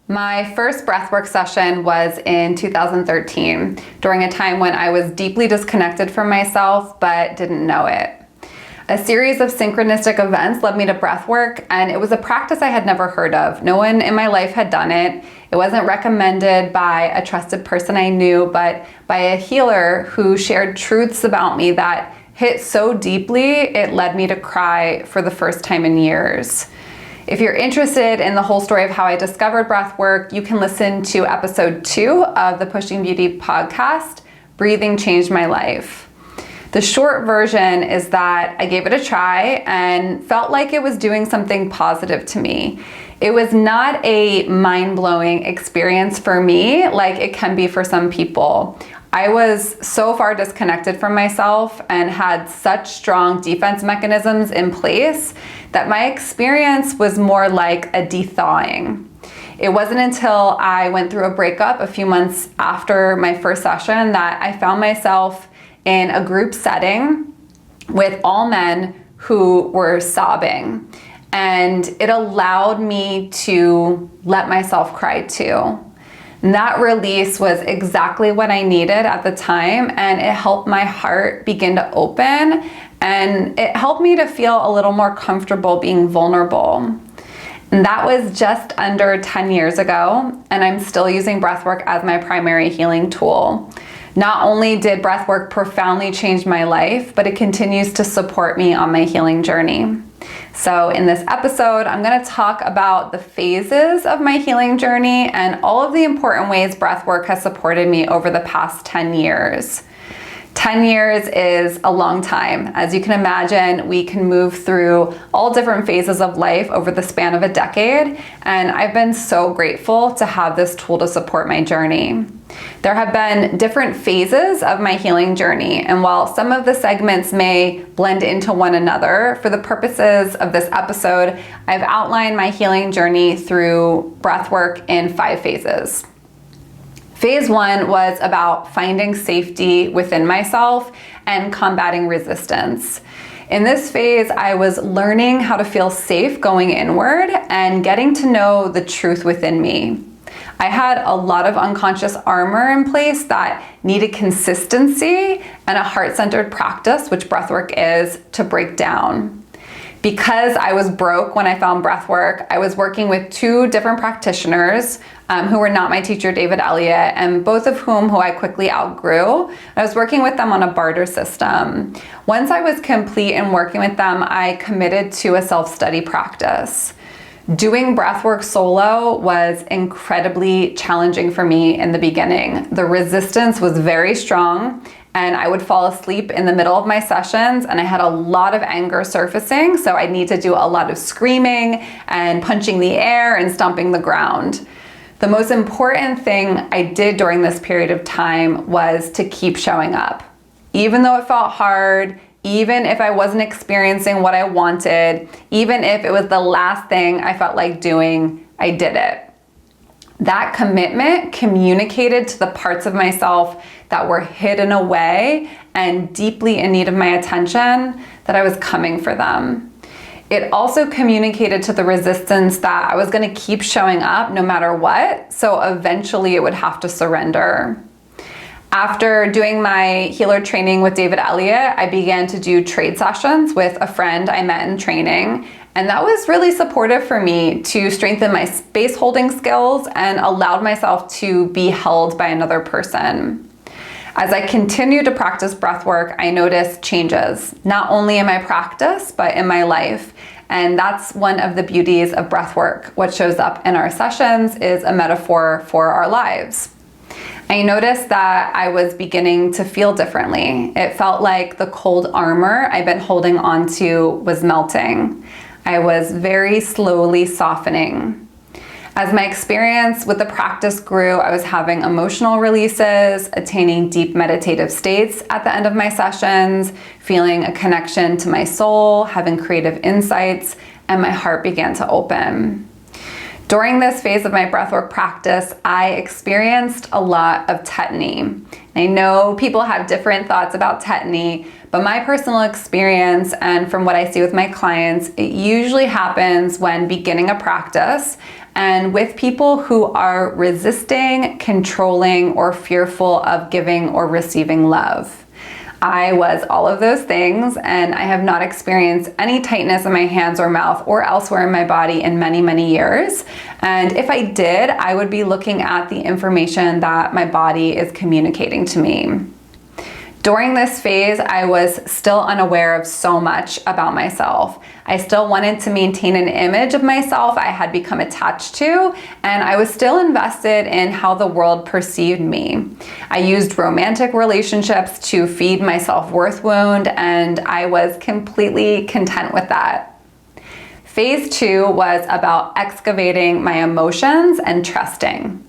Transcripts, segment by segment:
My first breathwork session was in 2013, during a time when I was deeply disconnected from myself, but didn't know it. A series of synchronistic events led me to breathwork, and it was a practice I had never heard of. No one in my life had done it. It wasn't recommended by a trusted person I knew, but by a healer who shared truths about me that hit so deeply, it led me to cry for the first time in years. If you're interested in the whole story of how I discovered breathwork, you can listen to episode 2 of the Pushing Beauty podcast, Breathing Changed My Life. The short version is that I gave it a try and felt like it was doing something positive to me. It was not a mind-blowing experience for me like it can be for some people. I was so far disconnected from myself and had such strong defense mechanisms in place that my experience was more like a de-thawing. It wasn't until I went through a breakup a few months after my first session that I found myself in a group setting with all men who were sobbing. And it allowed me to let myself cry too. And that release was exactly what I needed at the time, and it helped my heart begin to open, and it helped me to feel a little more comfortable being vulnerable. And that was just under 10 years ago, and I'm still using breathwork as my primary healing tool. Not only did breathwork profoundly change my life, but it continues to support me on my healing journey. So in this episode, I'm going to talk about the phases of my healing journey and all of the important ways breathwork has supported me over the past 10 years. 10 years is a long time. As you can imagine, we can move through all different phases of life over the span of a decade, and I've been so grateful to have this tool to support my journey. There have been different phases of my healing journey, and while some of the segments may blend into one another, for the purposes of this episode, I've outlined my healing journey through breathwork in 5 phases. Phase 1 was about finding safety within myself and combating resistance. In this phase, I was learning how to feel safe going inward and getting to know the truth within me. I had a lot of unconscious armor in place that needed consistency and a heart-centered practice, which breathwork is, to break down. Because I was broke when I found breathwork, I was working with 2 different practitioners who were not my teacher, David Elliott, and both of whom I quickly outgrew. I was working with them on a barter system. Once I was complete in working with them, I committed to a self-study practice. Doing breathwork solo was incredibly challenging for me in the beginning. The resistance was very strong, and I would fall asleep in the middle of my sessions, and I had a lot of anger surfacing, so I'd need to do a lot of screaming and punching the air and stomping the ground. The most important thing I did during this period of time was to keep showing up. Even though it felt hard, even if I wasn't experiencing what I wanted, even if it was the last thing I felt like doing, I did it. That commitment communicated to the parts of myself that were hidden away and deeply in need of my attention that I was coming for them. It also communicated to the resistance that I was going to keep showing up no matter what, so eventually it would have to surrender. After doing my healer training with David Elliott, I began to do trade sessions with a friend I met in training, and that was really supportive for me to strengthen my space holding skills and allowed myself to be held by another person. As I continued to practice breathwork, I noticed changes, not only in my practice, but in my life. And that's one of the beauties of breathwork. What shows up in our sessions is a metaphor for our lives. I noticed that I was beginning to feel differently. It felt like the cold armor I've been holding onto was melting. I was very slowly softening. As my experience with the practice grew, I was having emotional releases, attaining deep meditative states at the end of my sessions, feeling a connection to my soul, having creative insights, and my heart began to open. During this phase of my breathwork practice, I experienced a lot of tetany. I know people have different thoughts about tetany, but my personal experience and from what I see with my clients, it usually happens when beginning a practice and with people who are resisting, controlling, or fearful of giving or receiving love. I was all of those things, and I have not experienced any tightness in my hands or mouth or elsewhere in my body in many, many years. And if I did, I would be looking at the information that my body is communicating to me. During this phase, I was still unaware of so much about myself. I still wanted to maintain an image of myself I had become attached to, and I was still invested in how the world perceived me. I used romantic relationships to feed my self-worth wound, and I was completely content with that. Phase 2 was about excavating my emotions and trusting.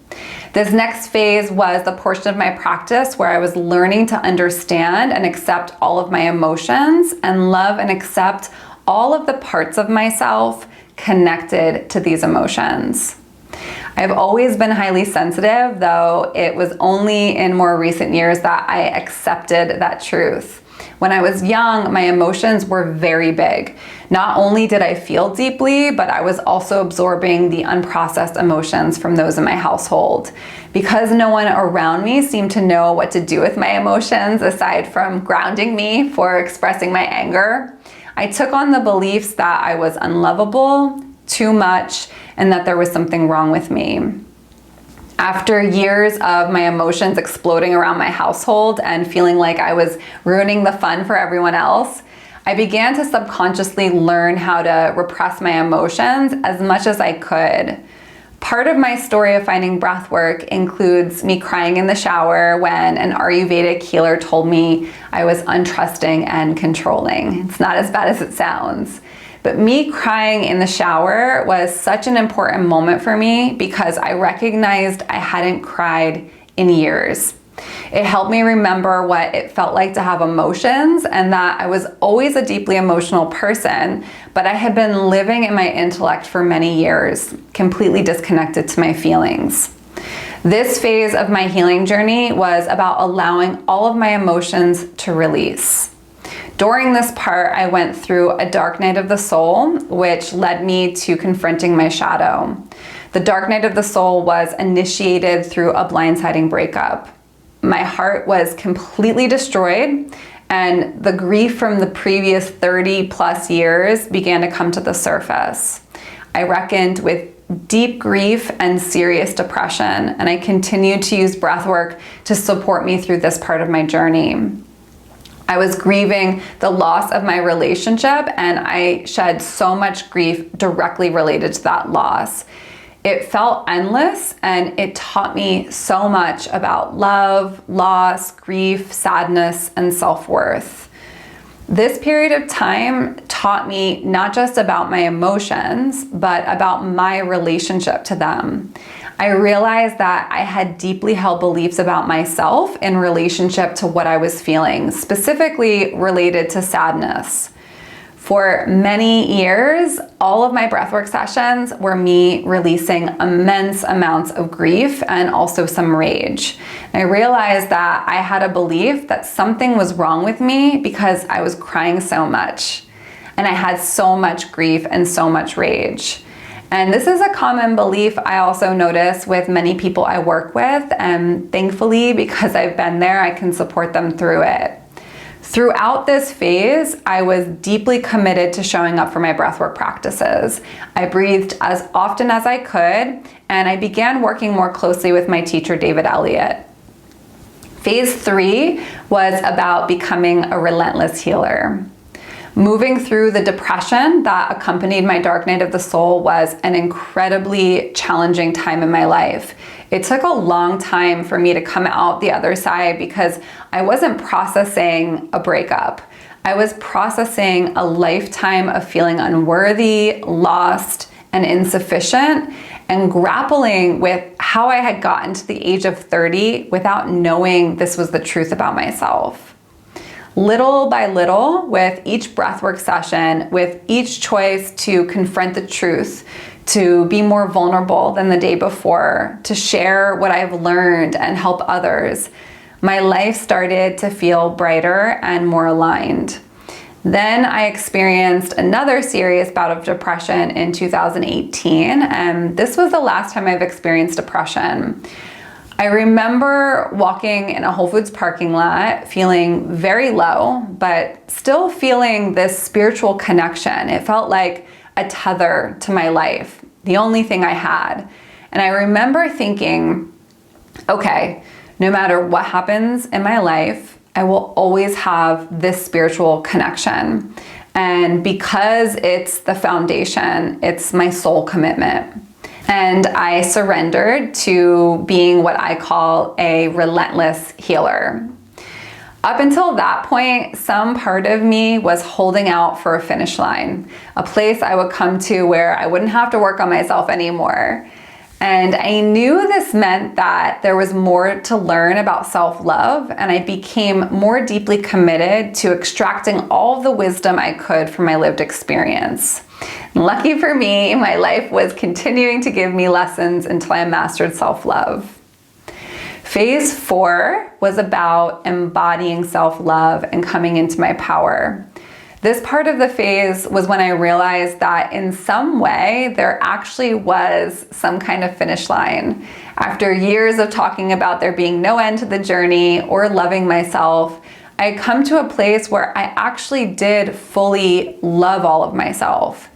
This next phase was the portion of my practice where I was learning to understand and accept all of my emotions and love and accept all of the parts of myself connected to these emotions. I've always been highly sensitive, though it was only in more recent years that I accepted that truth. When I was young, my emotions were very big. Not only did I feel deeply, but I was also absorbing the unprocessed emotions from those in my household. Because no one around me seemed to know what to do with my emotions aside from grounding me for expressing my anger, I took on the beliefs that I was unlovable, too much, and that there was something wrong with me. After years of my emotions exploding around my household and feeling like I was ruining the fun for everyone else, I began to subconsciously learn how to repress my emotions as much as I could. Part of my story of finding breathwork includes me crying in the shower when an Ayurvedic healer told me I was untrusting and controlling. It's not as bad as it sounds. But me crying in the shower was such an important moment for me because I recognized I hadn't cried in years. It helped me remember what it felt like to have emotions and that I was always a deeply emotional person, but I had been living in my intellect for many years, completely disconnected to my feelings. This phase of my healing journey was about allowing all of my emotions to release. During this part, I went through a dark night of the soul, which led me to confronting my shadow. The dark night of the soul was initiated through a blindsiding breakup. My heart was completely destroyed, and the grief from the previous 30 plus years began to come to the surface. I reckoned with deep grief and serious depression, and I continued to use breathwork to support me through this part of my journey. I was grieving the loss of my relationship, and I shed so much grief directly related to that loss. It felt endless, and it taught me so much about love, loss, grief, sadness, and self-worth. This period of time taught me not just about my emotions, but about my relationship to them. I realized that I had deeply held beliefs about myself in relationship to what I was feeling, specifically related to sadness. For many years, all of my breathwork sessions were me releasing immense amounts of grief and also some rage. And I realized that I had a belief that something was wrong with me because I was crying so much. And I had so much grief and so much rage. And this is a common belief I also notice with many people I work with, and thankfully, because I've been there, I can support them through it. Throughout this phase, I was deeply committed to showing up for my breathwork practices. I breathed as often as I could, and I began working more closely with my teacher, David Elliott. Phase 3 was about becoming a relentless healer. Moving through the depression that accompanied my dark night of the soul was an incredibly challenging time in my life. It took a long time for me to come out the other side because I wasn't processing a breakup. I was processing a lifetime of feeling unworthy, lost, and insufficient, and grappling with how I had gotten to the age of 30 without knowing this was the truth about myself. Little by little, with each breathwork session, with each choice to confront the truth, to be more vulnerable than the day before, to share what I've learned and help others, my life started to feel brighter and more aligned. Then I experienced another serious bout of depression in 2018, and this was the last time I've experienced depression. I remember walking in a Whole Foods parking lot, feeling very low, but still feeling this spiritual connection. It felt like a tether to my life, the only thing I had. And I remember thinking, okay, no matter what happens in my life, I will always have this spiritual connection. And because it's the foundation, it's my soul commitment. And I surrendered to being what I call a relentless healer. Up until that point, some part of me was holding out for a finish line, a place I would come to where I wouldn't have to work on myself anymore. And I knew this meant that there was more to learn about self-love, and I became more deeply committed to extracting all the wisdom I could from my lived experience. Lucky for me, my life was continuing to give me lessons until I mastered self-love. Phase 4 was about embodying self-love and coming into my power. This part of the phase was when I realized that in some way there actually was some kind of finish line. After years of talking about there being no end to the journey or loving myself, I had come to a place where I actually did fully love all of myself.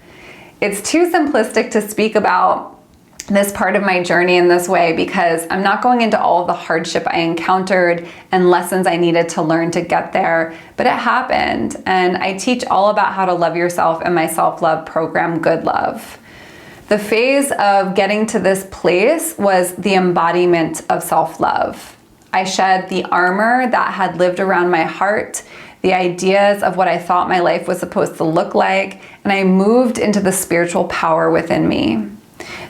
It's too simplistic to speak about this part of my journey in this way because I'm not going into all of the hardship I encountered and lessons I needed to learn to get there, but it happened. And I teach all about how to love yourself in my self-love program, Good Love. The phase of getting to this place was the embodiment of self-love. I shed the armor that had lived around my heart, the ideas of what I thought my life was supposed to look like, and I moved into the spiritual power within me.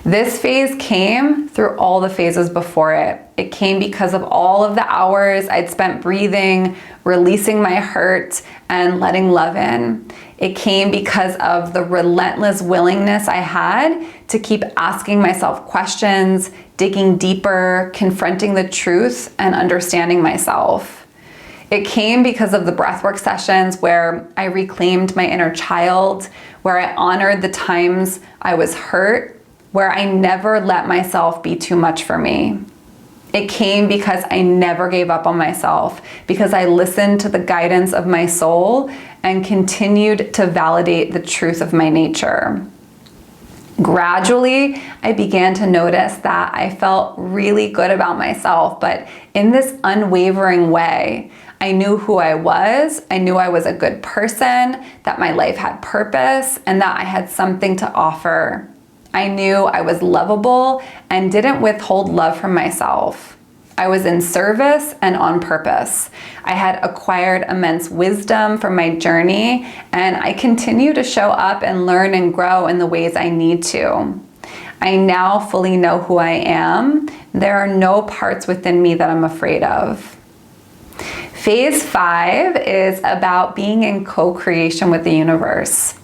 This phase came through all the phases before it. It came because of all of the hours I'd spent breathing, releasing my hurt, and letting love in. It came because of the relentless willingness I had to keep asking myself questions, digging deeper, confronting the truth, and understanding myself. It came because of the breathwork sessions where I reclaimed my inner child, where I honored the times I was hurt, where I never let myself be too much for me. It came because I never gave up on myself, because I listened to the guidance of my soul and continued to validate the truth of my nature. Gradually, I began to notice that I felt really good about myself, but in this unwavering way. I knew who I was. I knew I was a good person, that my life had purpose, and that I had something to offer. I knew I was lovable and didn't withhold love from myself. I was in service and on purpose. I had acquired immense wisdom from my journey, and I continue to show up and learn and grow in the ways I need to. I now fully know who I am. There are no parts within me that I'm afraid of. Phase 5 is about being in co-creation with the universe.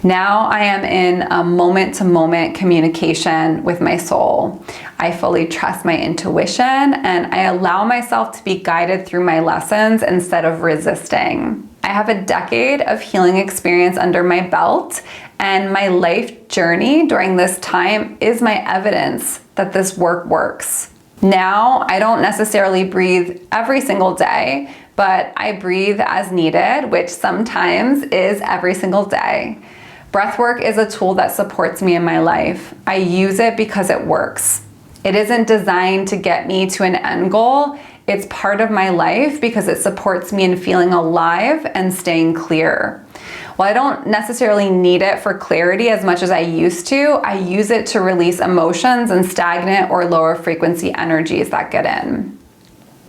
Now I am in a moment-to-moment communication with my soul. I fully trust my intuition and I allow myself to be guided through my lessons instead of resisting. I have a decade of healing experience under my belt, and my life journey during this time is my evidence that this work works. Now, I don't necessarily breathe every single day, but I breathe as needed, which sometimes is every single day. Breathwork is a tool that supports me in my life. I use it because it works. It isn't designed to get me to an end goal. It's part of my life because it supports me in feeling alive and staying clear. While I don't necessarily need it for clarity as much as I used to, I use it to release emotions and stagnant or lower frequency energies that get in.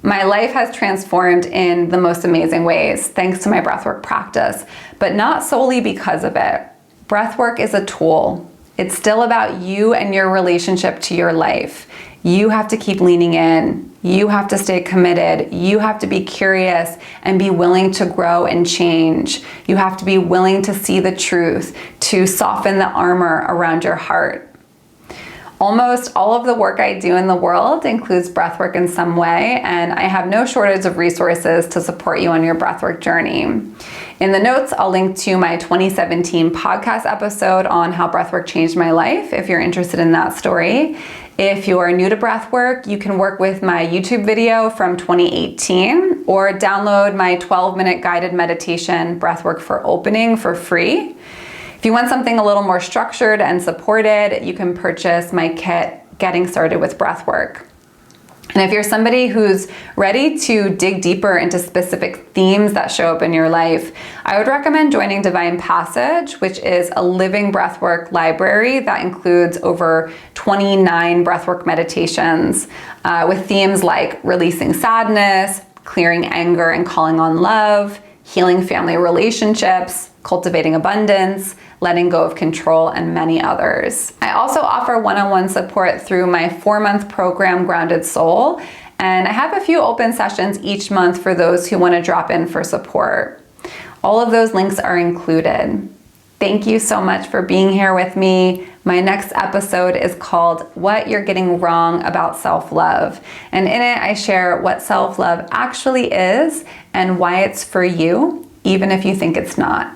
My life has transformed in the most amazing ways thanks to my breathwork practice, but not solely because of it. Breathwork is a tool. It's still about you and your relationship to your life. You have to keep leaning in. You have to stay committed. You have to be curious and be willing to grow and change. You have to be willing to see the truth, to soften the armor around your heart. Almost all of the work I do in the world includes breathwork in some way, and I have no shortage of resources to support you on your breathwork journey. In the notes, I'll link to my 2017 podcast episode on how breathwork changed my life if you're interested in that story. If you're new to breathwork, you can work with my YouTube video from 2018 or download my 12-minute guided meditation, Breathwork for Opening, for free. If you want something a little more structured and supported, you can purchase my kit, Getting Started with Breathwork. And if you're somebody who's ready to dig deeper into specific themes that show up in your life, I would recommend joining Divine Passage, which is a living breathwork library that includes over 29 breathwork meditations with themes like releasing sadness, clearing anger and calling on love, healing family relationships, cultivating abundance, letting go of control, and many others. I also offer one-on-one support through my 4-month program, Grounded Soul, and I have a few open sessions each month for those who want to drop in for support. All of those links are included. Thank you so much for being here with me. My next episode is called What You're Getting Wrong About Self-Love, and in it I share what self-love actually is and why it's for you, even if you think it's not.